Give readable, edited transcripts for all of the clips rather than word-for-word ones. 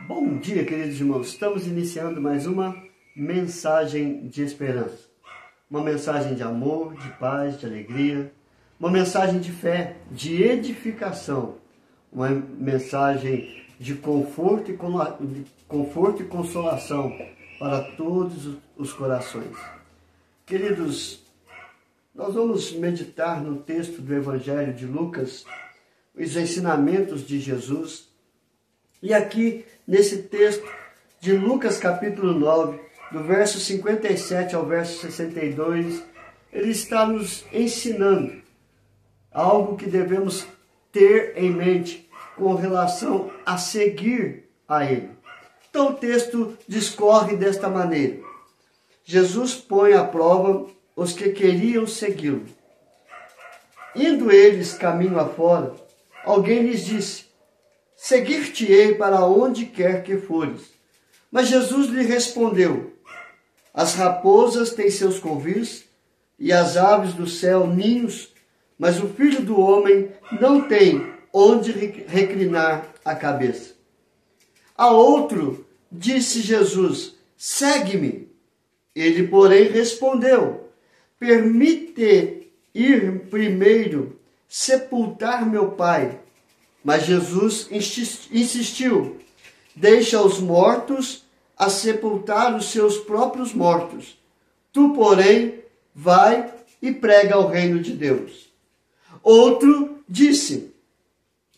Bom dia, queridos irmãos. Estamos iniciando mais uma mensagem de esperança. Uma mensagem de amor, de paz, de alegria. Uma mensagem de fé, de edificação. Uma mensagem de conforto e consolação para todos os corações. Queridos, nós vamos meditar no texto do Evangelho de Lucas, os ensinamentos de Jesus. E aqui, nesse texto de Lucas capítulo 9, do verso 57 ao verso 62, ele está nos ensinando algo que devemos ter em mente com relação a seguir a Ele. Então o texto discorre desta maneira. Jesus põe à prova os que queriam segui-lo. Indo eles caminho afora, alguém lhes disse: seguir-te-ei para onde quer que fores. Mas Jesus lhe respondeu: as raposas têm seus covis e as aves do céu ninhos, mas o Filho do Homem não tem onde reclinar a cabeça. A outro disse Jesus: segue-me. Ele, porém, respondeu: permite ir primeiro sepultar meu Pai. Mas Jesus insistiu: deixa os mortos a sepultar os seus próprios mortos. Tu, porém, vai e prega o reino de Deus. Outro disse: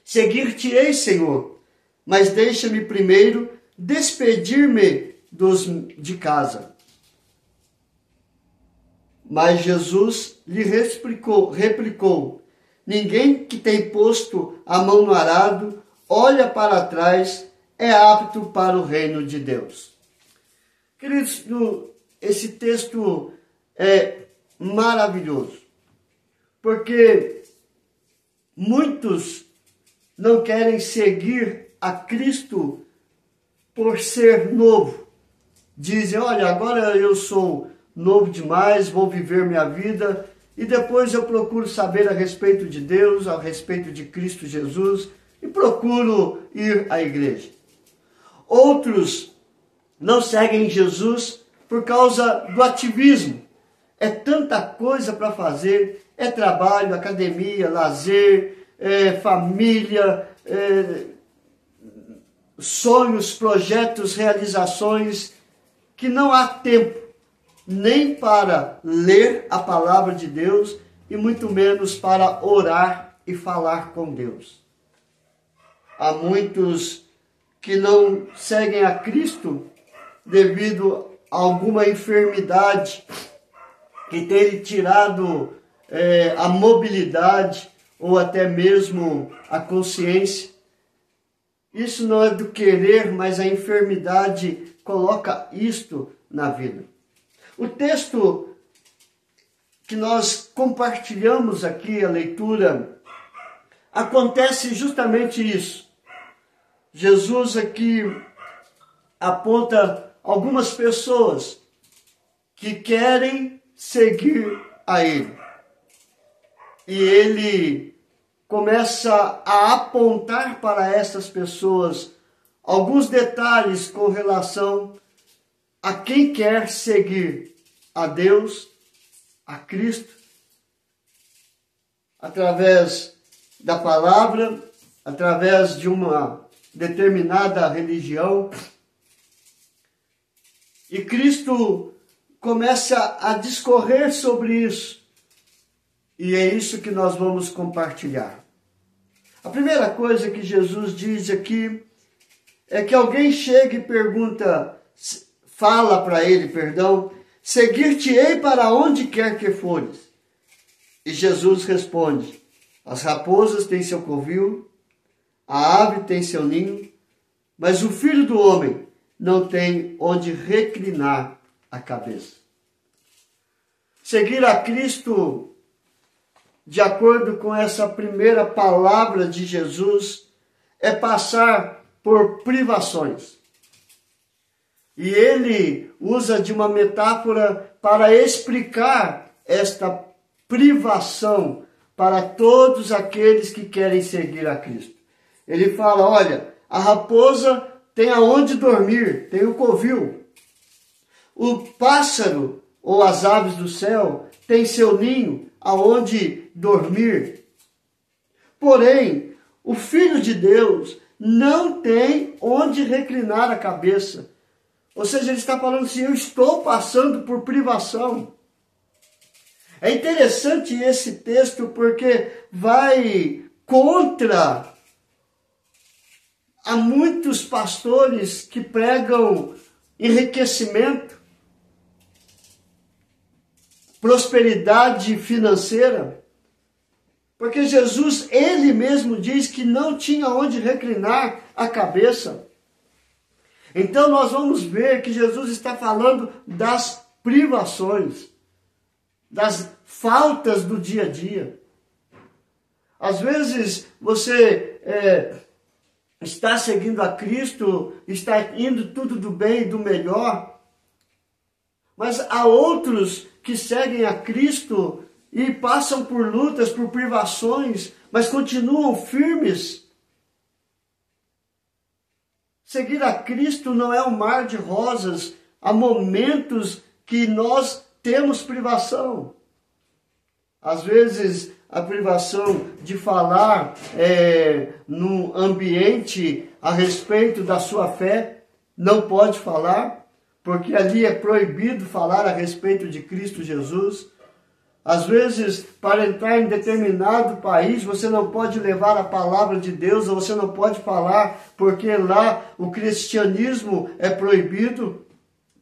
seguir-te-ei, Senhor, mas deixa-me primeiro despedir-me de casa. Mas Jesus lhe replicou: ninguém que tem posto a mão no arado, olha para trás, é apto para o reino de Deus. Queridos, esse texto é maravilhoso, porque muitos não querem seguir a Cristo por ser novo. Dizem: olha, agora eu sou novo demais, vou viver minha vida e depois eu procuro saber a respeito de Deus, a respeito de Cristo Jesus e procuro ir à igreja. Outros não seguem Jesus por causa do ativismo. É tanta coisa para fazer, é trabalho, academia, lazer, família, sonhos, projetos, realizações, que não há tempo nem para ler a palavra de Deus e muito menos para orar e falar com Deus. Há muitos que não seguem a Cristo devido a alguma enfermidade que tem lhe tirado a mobilidade ou até mesmo a consciência. Isso não é do querer, mas a enfermidade coloca isto na vida. O texto que nós compartilhamos aqui, a leitura, acontece justamente isso. Jesus aqui aponta algumas pessoas que querem seguir a Ele. E Ele começa a apontar para essas pessoas alguns detalhes com relação a quem quer seguir a Deus, a Cristo, através da palavra, através de uma determinada religião. E Cristo começa a discorrer sobre isso. E é isso que nós vamos compartilhar. A primeira coisa que Jesus diz aqui é que alguém chega e fala para ele, seguir-te-ei para onde quer que fores. E Jesus responde: as raposas têm seu covil, a ave tem seu ninho, mas o Filho do Homem não tem onde reclinar a cabeça. Seguir a Cristo, de acordo com essa primeira palavra de Jesus, é passar por privações. E ele usa de uma metáfora para explicar esta privação para todos aqueles que querem seguir a Cristo. Ele fala: olha, a raposa tem aonde dormir, tem o covil. O pássaro ou as aves do céu tem seu ninho aonde dormir. Porém, o Filho de Deus não tem onde reclinar a cabeça. Ou seja, ele está falando assim, eu estou passando por privação. É interessante esse texto porque vai contra a muitos pastores que pregam enriquecimento, prosperidade financeira, porque Jesus, ele mesmo diz que não tinha onde reclinar a cabeça. Então nós vamos ver que Jesus está falando das privações, das faltas do dia a dia. Às vezes você está seguindo a Cristo, está indo tudo do bem e do melhor, mas há outros que seguem a Cristo e passam por lutas, por privações, mas continuam firmes. Seguir a Cristo não é um mar de rosas. Há momentos que nós temos privação. Às vezes, a privação de falar num ambiente a respeito da sua fé, não pode falar, porque ali é proibido falar a respeito de Cristo Jesus. Às vezes, para entrar em determinado país, você não pode levar a palavra de Deus, ou você não pode falar, porque lá o cristianismo é proibido,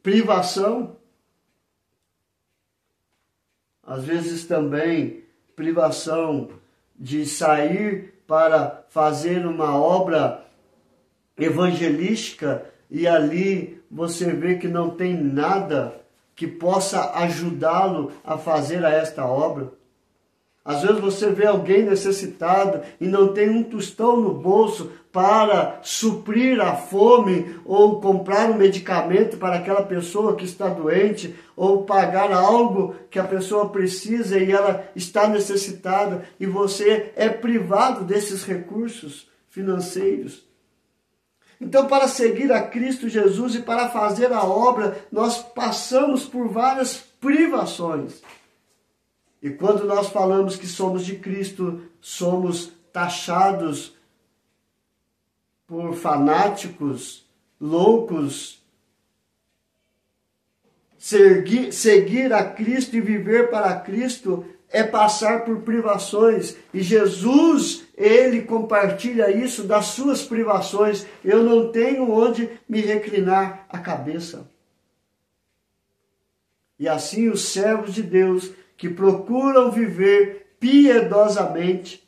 privação. Às vezes também, privação de sair para fazer uma obra evangelística e ali você vê que não tem nada que possa ajudá-lo a fazer esta obra. Às vezes você vê alguém necessitado e não tem um tostão no bolso para suprir a fome ou comprar um medicamento para aquela pessoa que está doente ou pagar algo que a pessoa precisa e ela está necessitada e você é privado desses recursos financeiros. Então, para seguir a Cristo Jesus e para fazer a obra, nós passamos por várias privações. E quando nós falamos que somos de Cristo, somos taxados por fanáticos, loucos. Seguir a Cristo e viver para Cristo é passar por privações. E Jesus, ele compartilha isso das suas privações. Eu não tenho onde me reclinar a cabeça. E assim os servos de Deus que procuram viver piedosamente,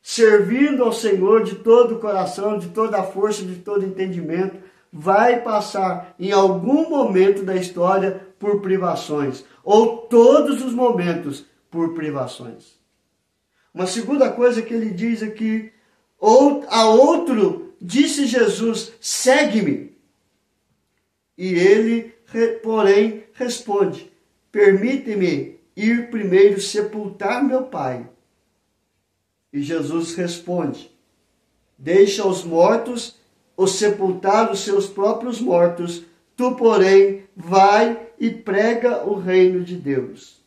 servindo ao Senhor de todo o coração, de toda a força, de todo entendimento, vai passar em algum momento da história por privações, ou todos os momentos por privações. Uma segunda coisa que ele diz aqui, a outro disse Jesus, segue-me. E ele, porém, responde, permite-me ir primeiro sepultar meu pai. E Jesus responde, deixa os mortos os sepultar os seus próprios mortos, tu, porém, vai e prega o reino de Deus.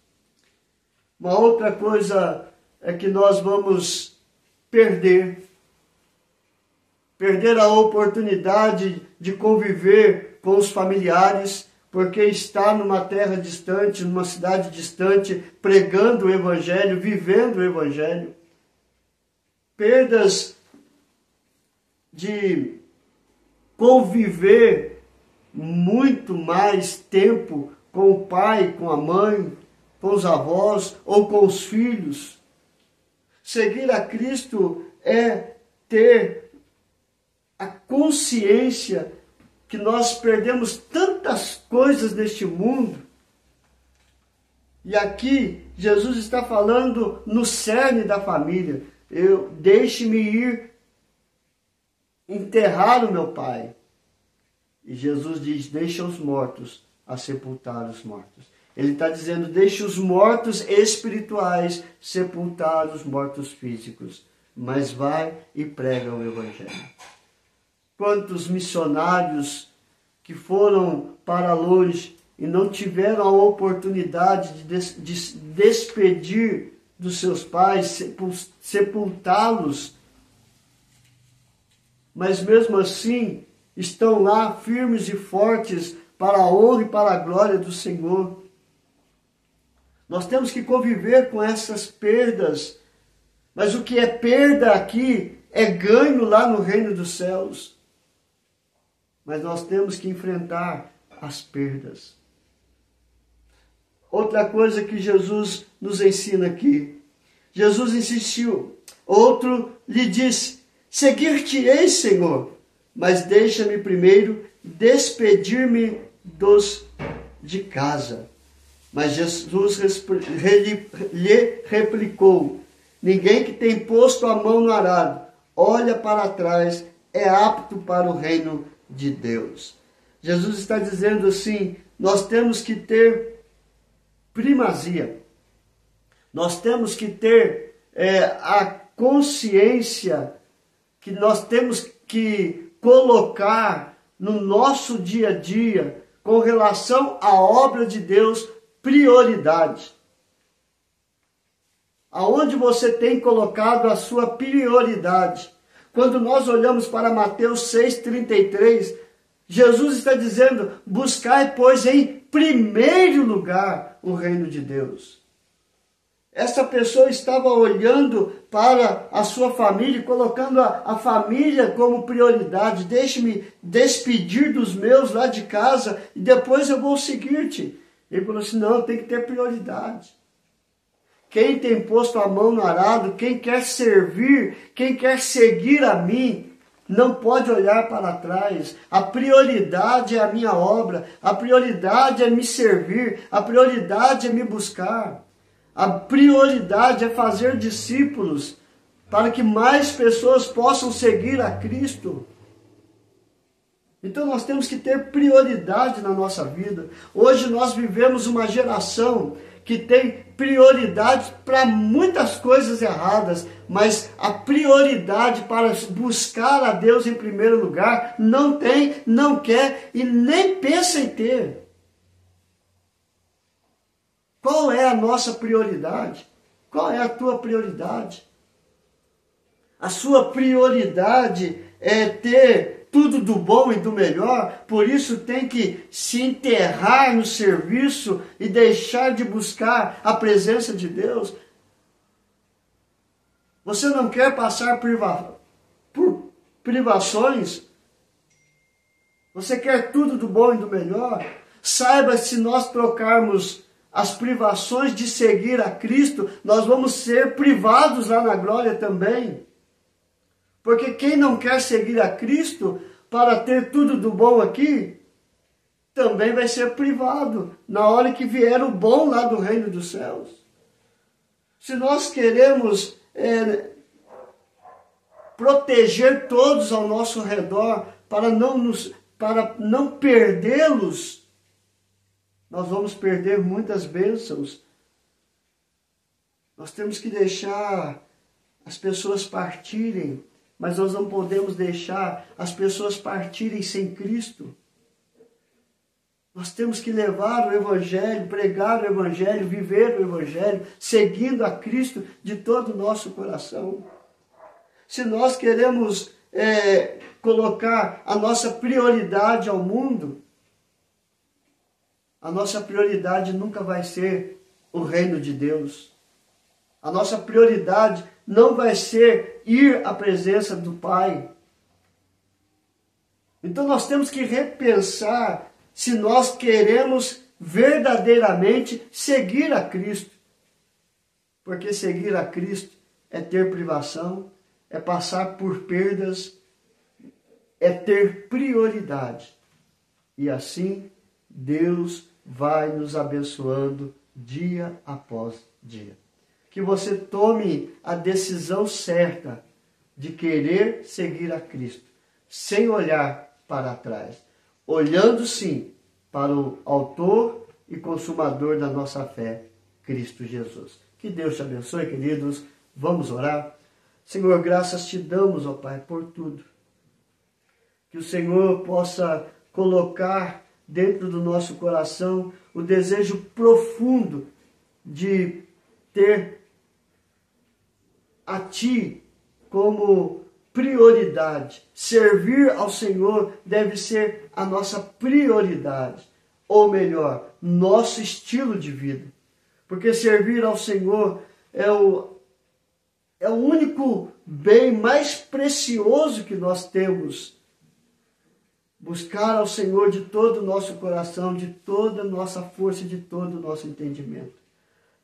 Uma outra coisa é que nós vamos perder a oportunidade de conviver com os familiares, porque está numa terra distante, numa cidade distante, pregando o Evangelho, vivendo o Evangelho. Perdas de conviver muito mais tempo com o pai, com a mãe, com os avós ou com os filhos. Seguir a Cristo é ter a consciência que nós perdemos tantas coisas neste mundo. E aqui Jesus está falando no cerne da família. Deixe-me ir enterrar o meu pai. E Jesus diz, deixa os mortos a sepultar os mortos. Ele está dizendo, deixe os mortos espirituais sepultar os mortos físicos. Mas vai e prega o Evangelho. Quantos missionários que foram para longe e não tiveram a oportunidade de despedir dos seus pais, sepultá-los, mas mesmo assim estão lá firmes e fortes para a honra e para a glória do Senhor. Nós temos que conviver com essas perdas, mas o que é perda aqui é ganho lá no reino dos céus. Mas nós temos que enfrentar as perdas. Outra coisa que Jesus nos ensina aqui. Jesus insistiu. Outro lhe disse: seguir-te-ei, Senhor, mas deixa-me primeiro despedir-me dos de casa. Mas Jesus lhe replicou: ninguém que tem posto a mão no arado, olha para trás, é apto para o reino de Deus. Jesus está dizendo assim: nós temos que ter primazia. Nós temos que ter a consciência que nós temos que colocar no nosso dia a dia, com relação à obra de Deus, prioridade. Aonde você tem colocado a sua prioridade? Quando nós olhamos para Mateus 6,33, Jesus está dizendo: buscai, pois, em primeiro lugar o reino de Deus. Essa pessoa estava olhando para a sua família, colocando a família como prioridade. Deixe-me despedir dos meus lá de casa e depois eu vou seguir-te. Ele falou assim: não, tem que ter prioridade. Quem tem posto a mão no arado, quem quer servir, quem quer seguir a mim, não pode olhar para trás. A prioridade é a minha obra, a prioridade é me servir, a prioridade é me buscar. A prioridade é fazer discípulos para que mais pessoas possam seguir a Cristo. Então nós temos que ter prioridade na nossa vida. Hoje nós vivemos uma geração que tem prioridade para muitas coisas erradas, mas a prioridade para buscar a Deus em primeiro lugar não tem, não quer e nem pensa em ter. Qual é a nossa prioridade? Qual é a tua prioridade? A sua prioridade é ter tudo do bom e do melhor, por isso tem que se enterrar no serviço e deixar de buscar a presença de Deus. Você não quer passar por privações? Você quer tudo do bom e do melhor? Saiba, se nós trocarmos as privações de seguir a Cristo, nós vamos ser privados lá na glória também. Porque quem não quer seguir a Cristo para ter tudo do bom aqui, também vai ser privado na hora que vier o bom lá do reino dos céus. Se nós queremos proteger todos ao nosso redor para não perdê-los, nós vamos perder muitas bênçãos. Nós temos que deixar as pessoas partirem, mas nós não podemos deixar as pessoas partirem sem Cristo. Nós temos que levar o Evangelho, pregar o Evangelho, viver o Evangelho, seguindo a Cristo de todo o nosso coração. Se nós queremos colocar a nossa prioridade ao mundo, a nossa prioridade nunca vai ser o reino de Deus. A nossa prioridade não vai ser ir à presença do Pai. Então nós temos que repensar se nós queremos verdadeiramente seguir a Cristo. Porque seguir a Cristo é ter privação, é passar por perdas, é ter prioridade. E assim Deus vai nos abençoando dia após dia. Que você tome a decisão certa de querer seguir a Cristo, sem olhar para trás, olhando sim para o autor e consumador da nossa fé, Cristo Jesus. Que Deus te abençoe, queridos. Vamos orar. Senhor, graças te damos, ó Pai, por tudo. que o Senhor possa colocar dentro do nosso coração o desejo profundo de ter a Ti como prioridade. Servir ao Senhor deve ser a nossa prioridade, ou melhor, nosso estilo de vida. Porque servir ao Senhor é o único bem mais precioso que nós temos. Buscar ao Senhor de todo o nosso coração, de toda a nossa força, de todo o nosso entendimento.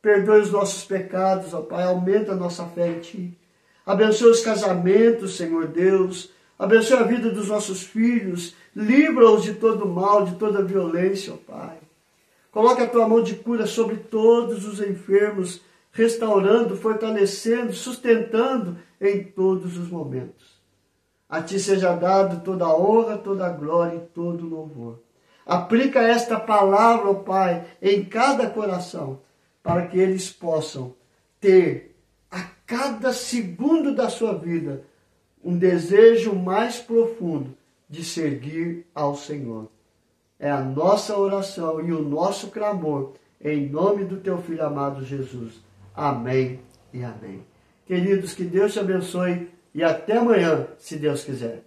Perdoe os nossos pecados, ó Pai, aumenta a nossa fé em Ti. Abençoe os casamentos, Senhor Deus. Abençoe a vida dos nossos filhos. Livra-os de todo mal, de toda violência, ó Pai. Coloque a Tua mão de cura sobre todos os enfermos, restaurando, fortalecendo, sustentando em todos os momentos. A Ti seja dado toda a honra, toda a glória e todo o louvor. Aplica esta palavra, ó Pai, em cada coração, para que eles possam ter a cada segundo da sua vida um desejo mais profundo de seguir ao Senhor. É a nossa oração e o nosso clamor em nome do Teu Filho amado Jesus. Amém e amém. Queridos, que Deus te abençoe e até amanhã, se Deus quiser.